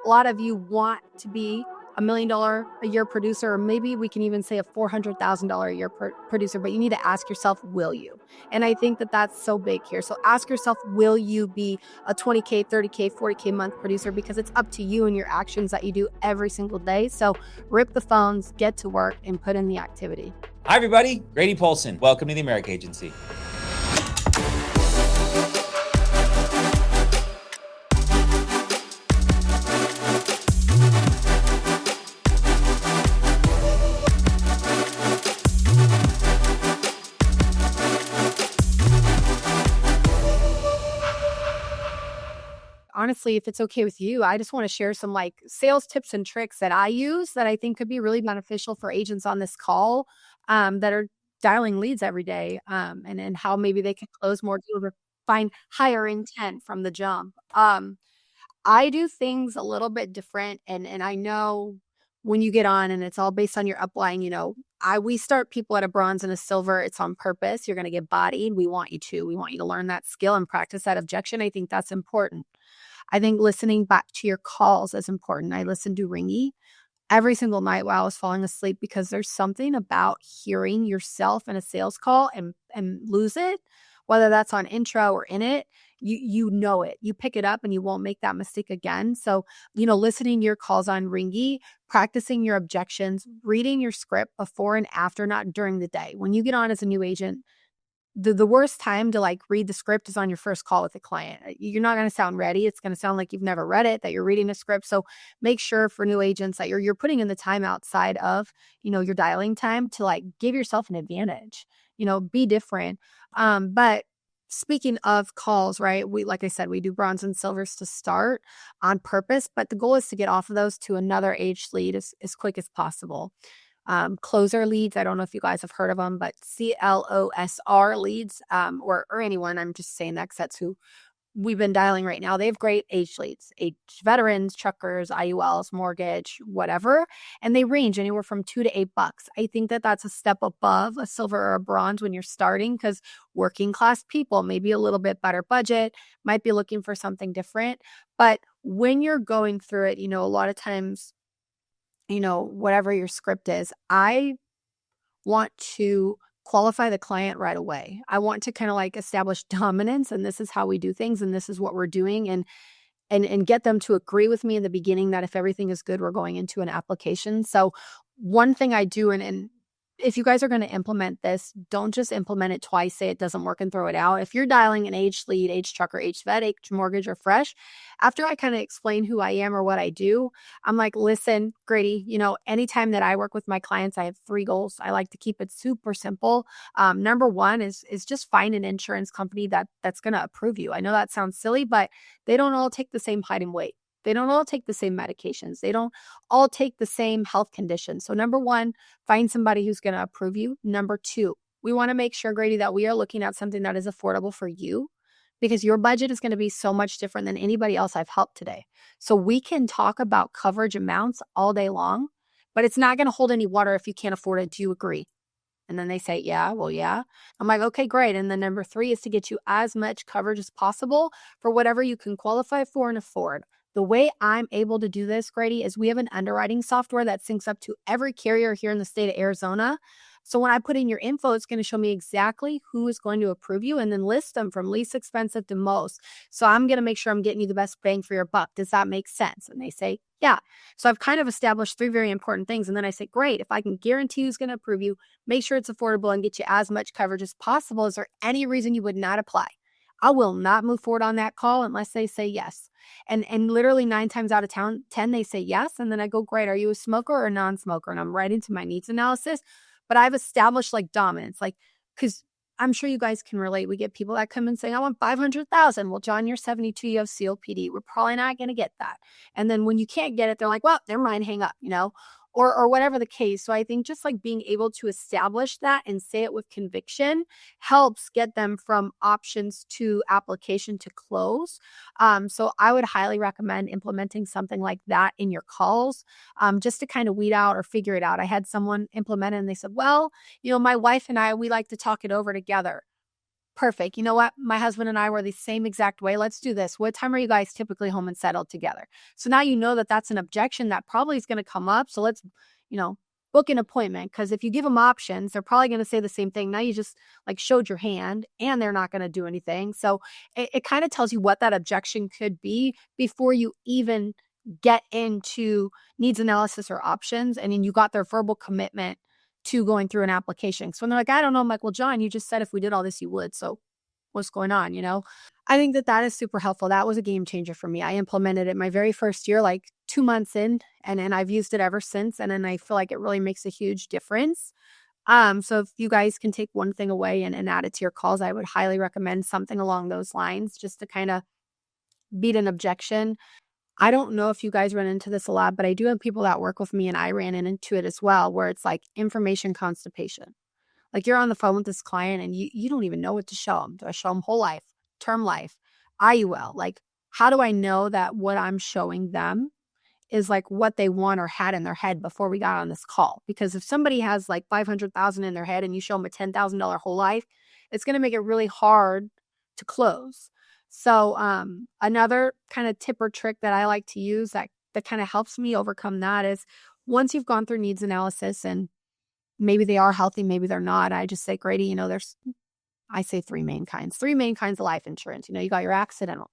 A lot of you want to be $1 million a year producer, or maybe we can even say a $400,000 a year producer, but you need to ask yourself, will you? And I think that that's so big here. So ask yourself, will you be a 20K, 30K, 40K month producer? Because it's up to you and your actions that you do every single day. So rip the phones, get to work, and put in the activity. Hi, everybody. Grady Polson. Welcome to the America Agency. Honestly, if it's okay with you, I just want to share some sales tips and tricks that I use that I think could be really beneficial for agents on this call that are dialing leads every day, and how maybe they can close more deals or find higher intent from the jump. I do things a little bit different, and I know when you get on and it's all based on your upline, we start people at a bronze and a silver. It's on purpose. You're going to get bodied. We want you to learn that skill and practice that objection. I think that's important. I think listening back to your calls is important. I listen to Ringy every single night while I was falling asleep because there's something about hearing yourself in a sales call and lose it, whether that's on intro or in it. You know it. You pick it up and you won't make that mistake again. So, listening to your calls on Ringy, practicing your objections, reading your script before and after, not during the day. When you get on as a new agent, the worst time to read the script is on your first call with the client. You're not going to sound ready. It's going to sound like you've never read it, that you're reading a script. So make sure for new agents that you're putting in the time outside of, your dialing time to give yourself an advantage, be different. But speaking of calls, right? Like I said, we do bronze and silvers to start on purpose, but the goal is to get off of those to another aged lead as quick as possible. Closer leads, I don't know if you guys have heard of them, but CLOSR leads, or anyone, I'm just saying that because that's who we've been dialing right now. They have great age leads, age veterans, truckers, IULs, mortgage, whatever, and they range anywhere from $2 to $8. I think that that's a step above a silver or a bronze when you're starting, because working class people, maybe a little bit better budget, might be looking for something different. But when you're going through it, a lot of times, whatever your script is, I want to qualify the client right away. I want to kind of establish dominance, and this is how we do things, and this is what we're doing, and get them to agree with me in the beginning that if everything is good, we're going into an application. So one thing I do, and if you guys are going to implement this, don't just implement it twice, say it doesn't work and throw it out. If you're dialing an aged lead, aged trucker, aged vet, aged mortgage, or fresh, after I kind of explain who I am or what I do, I'm like, listen, Grady, anytime that I work with my clients, I have 3 goals. I like to keep it super simple. Number one is just find an insurance company that's going to approve you. I know that sounds silly, but they don't all take the same height and weight. They don't all take the same medications. They don't all take the same health conditions. So number one, find somebody who's going to approve you. Number two, we want to make sure, Grady, that we are looking at something that is affordable for you, because your budget is going to be so much different than anybody else I've helped today. So we can talk about coverage amounts all day long, but it's not going to hold any water if you can't afford it. Do you agree? And then they say, yeah, well, yeah. I'm like, okay, great. And then number 3 is to get you as much coverage as possible for whatever you can qualify for and afford. The way I'm able to do this, Grady, is we have an underwriting software that syncs up to every carrier here in the state of Arizona. So when I put in your info, it's going to show me exactly who is going to approve you and then list them from least expensive to most. So I'm going to make sure I'm getting you the best bang for your buck. Does that make sense? And they say, yeah. So I've kind of established 3 very important things. And then I say, great, if I can guarantee who's going to approve you, make sure it's affordable and get you as much coverage as possible, is there any reason you would not apply? I will not move forward on that call unless they say yes. And literally 9 times out of 10, they say yes. And then I go, great, are you a smoker or a non-smoker? And I'm right into my needs analysis. But I've established dominance, because I'm sure you guys can relate. We get people that come and say, I want 500,000. Well, John, you're 72, you have COPD. We're probably not going to get that. And then when you can't get it, they're like, well, never mind, hang up, or whatever the case. So I think just being able to establish that and say it with conviction helps get them from options to application to close. So I would highly recommend implementing something like that in your calls, just to kind of weed out or figure it out. I had someone implement it and they said, well, my wife and I, we like to talk it over together. Perfect. You know what? My husband and I were the same exact way. Let's do this. What time are you guys typically home and settled together? So now you know that that's an objection that probably is going to come up. So let's, you know, book an appointment, because if you give them options, they're probably going to say the same thing. Now you just like showed your hand and they're not going to do anything. So it kind of tells you what that objection could be before you even get into needs analysis or options. And then you got their verbal commitment to going through an application. So when they're like, I don't know, I'm like, well, John, you just said if we did all this, you would. So what's going on, you know? I think that that is super helpful. That was a game changer for me. I implemented it my very first year, like 2 months in, and I've used it ever since. And then I feel like it really makes a huge difference. So if you guys can take one thing away and add it to your calls, I would highly recommend something along those lines, just to kind of beat an objection. I don't know if you guys run into this a lot, but I do have people that work with me, and I ran into it as well, where it's like information constipation. Like you're on the phone with this client and you don't even know what to show them. Do I show them whole life, term life, IUL? Like, how do I know that what I'm showing them is like what they want or had in their head before we got on this call? Because if somebody has like 500,000 in their head and you show them a $10,000 whole life, it's going to make it really hard to close. So another kind of tip or trick that I like to use that kind of helps me overcome that is, once you've gone through needs analysis and maybe they are healthy, maybe they're not, I just say, Grady, you know, I say three main kinds of life insurance. You know, you got your accidental,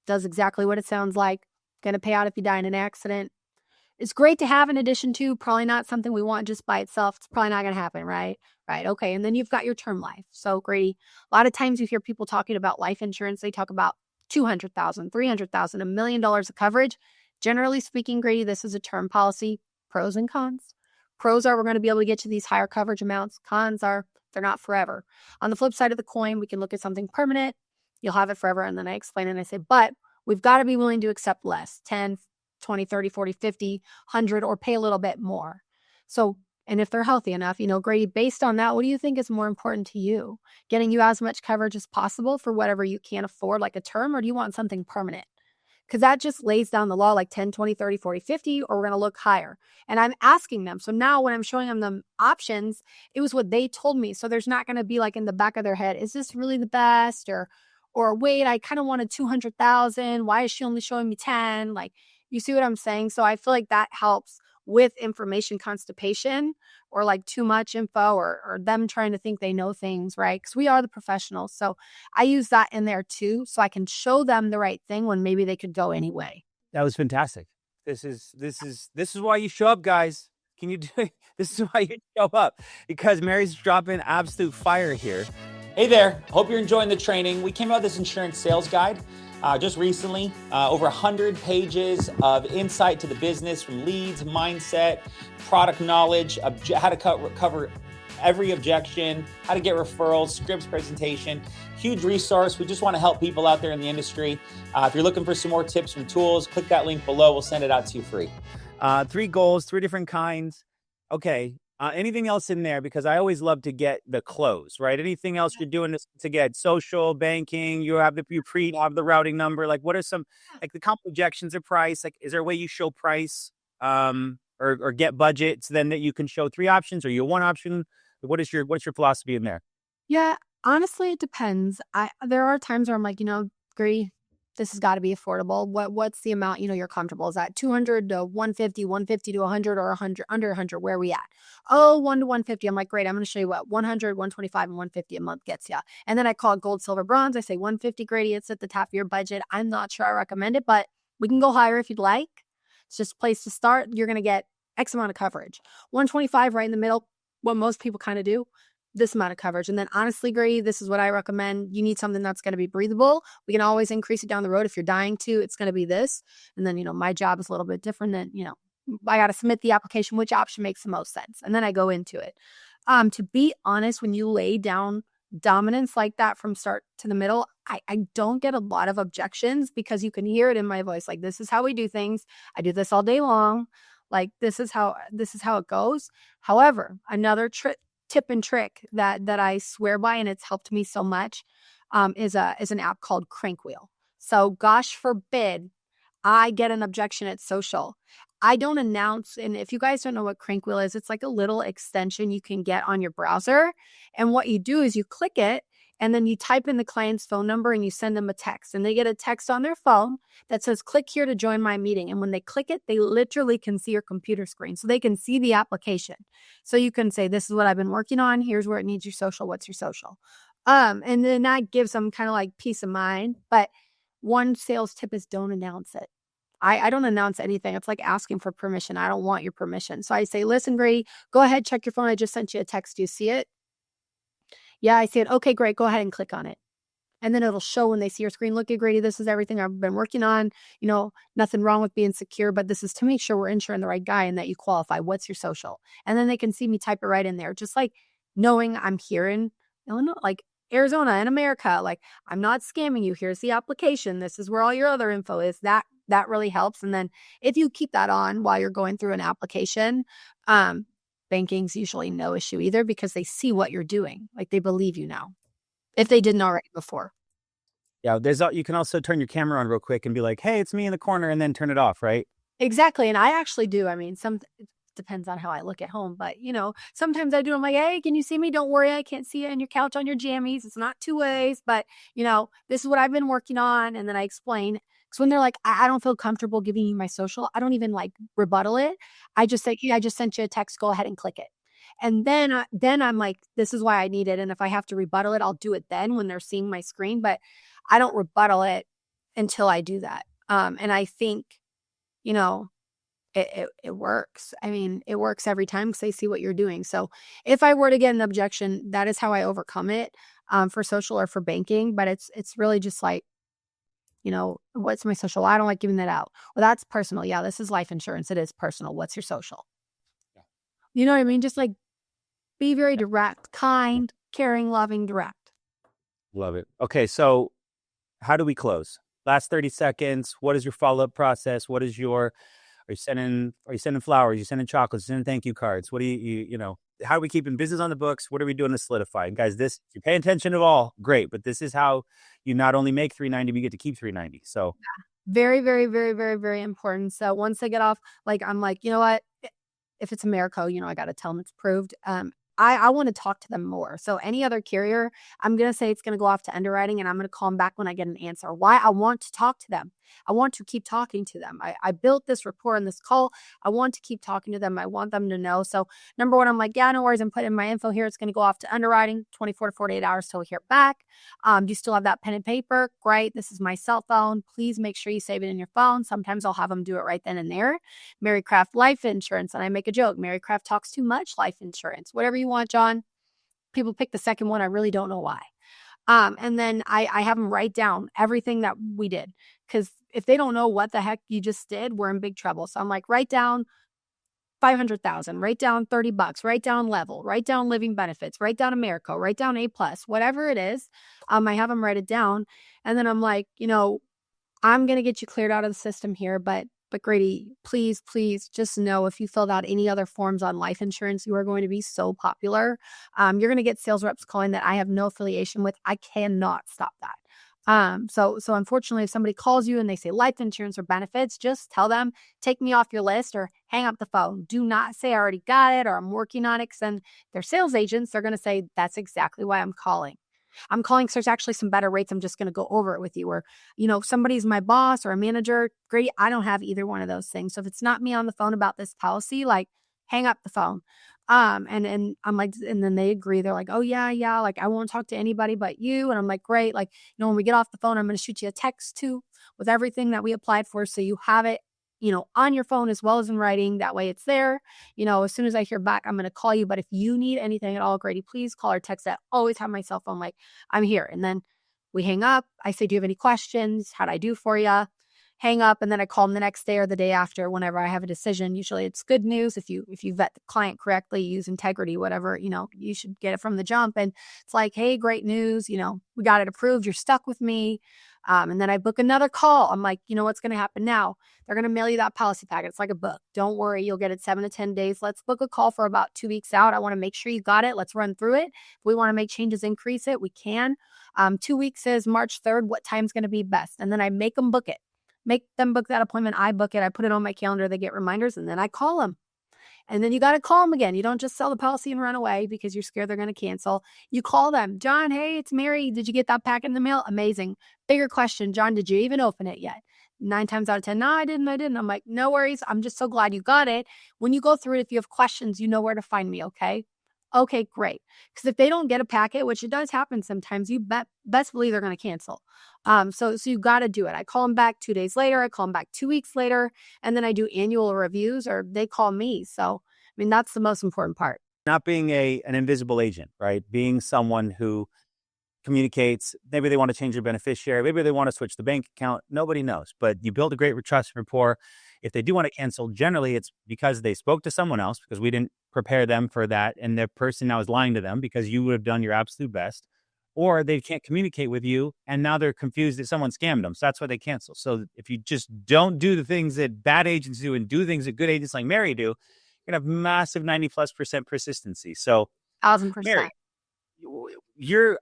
does exactly what it sounds like, going to pay out if you die in an accident. It's great to have in addition to, probably not something we want just by itself. It's probably not going to happen, right? Right. Okay. And then you've got your term life. So Grady, a lot of times you hear people talking about life insurance. They talk about 200,000, 300,000, $1 million of coverage. Generally speaking, Grady, this is a term policy. Pros and cons. Pros are, we're going to be able to get to these higher coverage amounts. Cons are, they're not forever. On the flip side of the coin, we can look at something permanent. You'll have it forever. And then I explain it and I say, but we've got to be willing to accept less, 10, 20, 30, 40, 50, 100, or pay a little bit more. So, and if they're healthy enough, you know, Grady, based on that, what do you think is more important to you? Getting you as much coverage as possible for whatever you can't afford, like a term, or do you want something permanent? Because that just lays down the law, like 10, 20, 30, 40, 50, or we're going to look higher. And I'm asking them. So now when I'm showing them the options, it was what they told me. So there's not going to be like in the back of their head, is this really the best? Or wait, I kind of wanted 200,000. Why is she only showing me 10? Like, you see what I'm saying? So I feel like that helps with information constipation, or like too much info, or them trying to think they know things, right? Because we are the professionals. So I use that in there too, so I can show them the right thing when maybe they could go anyway. That was fantastic. This is why you show up, guys. Can you do it? This is why you show up, because Mary's dropping absolute fire here. Hey there, hope you're enjoying the training. We came out with this insurance sales guide just recently, over 100 pages of insight to the business, from leads, mindset, product knowledge, how to cover every objection, how to get referrals, scripts, presentation. Huge resource. We just want to help people out there in the industry. If you're looking for some more tips and tools, click that link below. We'll send it out to you free. 3 goals, 3 different kinds. Okay. Anything else in there? Because I always love to get the close, right? Anything else you're doing to get social, banking, you have the routing number. Like, what are some, like the comp objections or price? Like, is there a way you show price or get budgets then that you can show 3 options, or you one option? What's your philosophy in there? Yeah, honestly, it depends. There are times where I'm like, you know, Grady, this has got to be affordable. What's the amount, you know, you're comfortable? Is that 200 to 150, 150 to 100, or 100, under 100? Where are we at? Oh, 1 to 150. I'm like, great. I'm going to show you what 100, 125, and 150 a month gets you. And then I call it gold, silver, bronze. I say 150, Grady. It's at the top of your budget. I'm not sure I recommend it, but we can go higher if you'd like. It's just a place to start. You're going to get X amount of coverage. 125 right in the middle, what most people kind of do. This amount of coverage. And then honestly, Grady, this is what I recommend. You need something that's going to be breathable. We can always increase it down the road. If you're dying to, it's going to be this. And then, you know, my job is a little bit different than, you know, I got to submit the application, which option makes the most sense. And then I go into it. To be honest, when you lay down dominance like that from start to the middle, I don't get a lot of objections, because you can hear it in my voice. Like, this is how we do things. I do this all day long. Like, this is how it goes. However, another tip and trick that I swear by, and it's helped me so much, is an app called Crankwheel. So gosh forbid I get an objection at social. I don't announce, and if you guys don't know what Crankwheel is, it's like a little extension you can get on your browser. And what you do is you click it, And then you type in the client's phone number and you send them a text, and they get a text on their phone that says, click here to join my meeting. And when they click it, they literally can see your computer screen. So they can see the application. So you can say, this is what I've been working on. Here's where it needs your social. What's your social? And then that gives them kind of like peace of mind. But one sales tip is don't announce it. I don't announce anything. It's like asking for permission. I don't want your permission. So I say, listen, Grady, go ahead, check your phone. I just sent you a text. Do you see it? Yeah, I see it. Okay, great. Go ahead and click on it. And then it'll show when they see your screen. Look at Grady. This is everything I've been working on. Nothing wrong with being secure, but this is to make sure we're insuring the right guy and that you qualify. What's your social? And then they can see me type it right in there. Just like knowing I'm here in Illinois, like Arizona in America, like I'm not scamming you. Here's the application. This is where all your other info is. That really helps. And then if you keep that on while you're going through an application, banking's usually no issue either because they see what you're doing. Like they believe you now if they didn't already before. Yeah, you can also turn your camera on real quick and be like, hey, it's me in the corner, and then turn it off, right? Exactly. And I actually do. I mean, it depends on how I look at home, but sometimes I do. I'm like, hey, can you see me? Don't worry. I can't see you in your couch on your jammies. It's not two ways, but this is what I've been working on. And then I explain. Because when they're like, I don't feel comfortable giving you my social, I don't even like rebuttal it. I just say, I just sent you a text. Go ahead and click it. And then I'm like, this is why I need it. And if I have to rebuttal it, I'll do it then when they're seeing my screen. But I don't rebuttal it until I do that. And I think, it works. I mean, it works every time because they see what you're doing. So if I were to get an objection, that is how I overcome it for social or for banking. But it's really just like, what's my social? I don't like giving that out. Well, that's personal. Yeah, this is life insurance. It is personal. What's your social? Yeah. You know what I mean? Just like be very direct, kind, caring, loving, direct. Love it. Okay, so how do we close? Last 30 seconds. What is your follow-up process? Are you sending flowers? Are you sending chocolates? Sending thank you cards? What do how are we keeping business on the books? What are we doing to solidify? And guys, if you pay attention at all, great. But this is how you not only make $390, but you get to keep $390. So very, very, very, very, very important. So once they get off, like, I'm like, you know what? If it's Americo, I got to tell them it's approved. I want to talk to them more. So any other carrier, I'm going to say it's going to go off to underwriting and I'm going to call them back when I get an answer. Why? I want to talk to them. I want to keep talking to them. I built this rapport in this call. I want to keep talking to them. I want them to know. So number one, I'm like, yeah, no worries. I'm putting my info here. It's going to go off to underwriting, 24 to 48 hours till we hear back. Do you still have that pen and paper? Great. This is my cell phone. Please make sure you save it in your phone. Sometimes I'll have them do it right then and there. Mary Craft Life Insurance. And I make a joke. Mary Craft talks too much life insurance. Whatever you want, John. People pick the second one. I really don't know why. And then I have them write down everything that we did. Because if they don't know what the heck you just did, we're in big trouble. So I'm like, write down 500,000, write down $30, write down level, write down living benefits, write down America, write down A+, whatever it is. I have them write it down. And then I'm like, I'm going to get you cleared out of the system here, but Grady, please just know if you filled out any other forms on life insurance, you are going to be so popular. You're going to get sales reps calling that I have no affiliation with. I cannot stop that. So unfortunately, if somebody calls you and they say life insurance or benefits, just tell them, take me off your list or hang up the phone. Do not say I already got it or I'm working on it. Because then they're sales agents. They're going to say, that's exactly why I'm calling. I'm calling because there's actually some better rates. I'm just going to go over it with you. Or, if somebody's my boss or a manager, great. I don't have either one of those things. So if it's not me on the phone about this policy, like hang up the phone. And I'm like, and then they agree. They're like, oh yeah. Like I won't talk to anybody but you. And I'm like, great. Like, when we get off the phone, I'm going to shoot you a text too with everything that we applied for. So you have it, on your phone as well as in writing. That way it's there. As soon as I hear back, I'm going to call you. But if you need anything at all, Grady, please call or text that. Always have my cell phone. Like I'm here. And then we hang up. I say, do you have any questions? How'd I do for you? Hang up. And then I call them the next day or the day after whenever I have a decision. Usually it's good news. If you vet the client correctly, use integrity, whatever, you should get it from the jump. And it's like, hey, great news. We got it approved. You're stuck with me. And then I book another call. I'm like, what's going to happen now? They're going to mail you that policy packet. It's like a book. Don't worry. You'll get it 7 to 10 days. Let's book a call for about 2 weeks out. I want to make sure you got it. Let's run through it. If we want to make changes, increase it, we can. 2 weeks is March 3rd. What time's going to be best? And then I make them book it. Make them book that appointment. I book it. I put it on my calendar. They get reminders and then I call them. And then you got to call them again. You don't just sell the policy and run away because you're scared they're going to cancel. You call them. John, hey, it's Mary. Did you get that packet in the mail? Amazing. Bigger question. John, did you even open it yet? 9 times out of 10, no, I didn't. I'm like, no worries. I'm just so glad you got it. When you go through it, if you have questions, you know where to find me, okay? Okay, great. Because if they don't get a packet, which it does happen sometimes, you best believe they're going to cancel. So you got to do it. I call them back 2 days later. I call them back 2 weeks later, and then I do annual reviews, or they call me. So, I mean, that's the most important part. Not being an invisible agent, right? Being someone who communicates. Maybe they want to change their beneficiary. Maybe they want to switch the bank account. Nobody knows. But you build a great trust and rapport. If they do want to cancel, generally it's because they spoke to someone else, because we didn't prepare them for that, and the person now is lying to them because you would have done your absolute best, or they can't communicate with you and now they're confused that someone scammed them. So that's why they cancel. So if you just don't do the things that bad agents do and do things that good agents like Mary do, you're gonna have massive 90+% persistency. So 1,000%. Mary, you're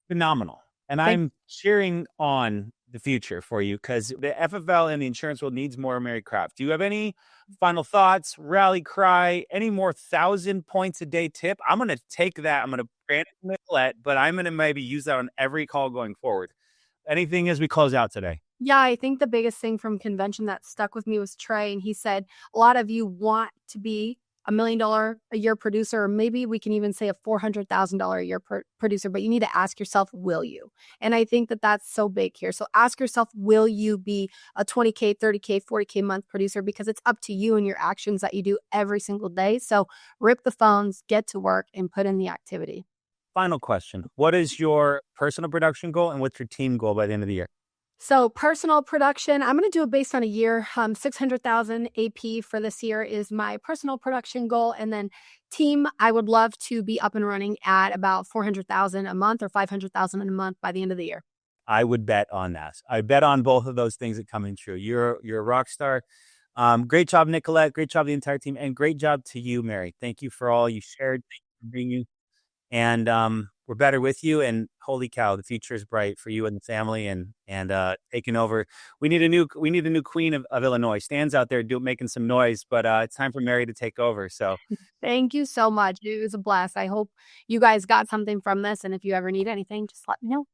phenomenal. And I'm cheering on the future for you, because the FFL and the insurance world needs more Mary Craft. Do you have any final thoughts, rally cry, any more 1,000 points a day tip? I'm going to take that. I'm going to brand it to Nicolette, but I'm going to maybe use that on every call going forward. Anything as we close out today? Yeah, I think the biggest thing from convention that stuck with me was Trey. And he said, a lot of you want to be $1 million a year producer, or maybe we can even say a $400,000 a year producer, but you need to ask yourself, will you? And I think that that's so big here. So ask yourself, will you be a 20K, 30K, 40K month producer? Because it's up to you and your actions that you do every single day. So rip the phones, get to work, and put in the activity. Final question. What is your personal production goal, and what's your team goal by the end of the year? So personal production, I'm going to do it based on a year. 600,000 AP for this year is my personal production goal. And then team, I would love to be up and running at about 400,000 a month or 500,000 a month by the end of the year. I would bet on that. I bet on both of those things that coming true. You're a rock star. Great job, Nicolette. Great job, the entire team. And great job to you, Mary. Thank you for all you shared. Thank you for being you. And we're better with you. And holy cow, the future is bright for you and the family, and taking over. We need a new queen of Illinois. Stan's out there making some noise, but it's time for Mary to take over. So thank you so much. It was a blast. I hope you guys got something from this. And if you ever need anything, just let me know.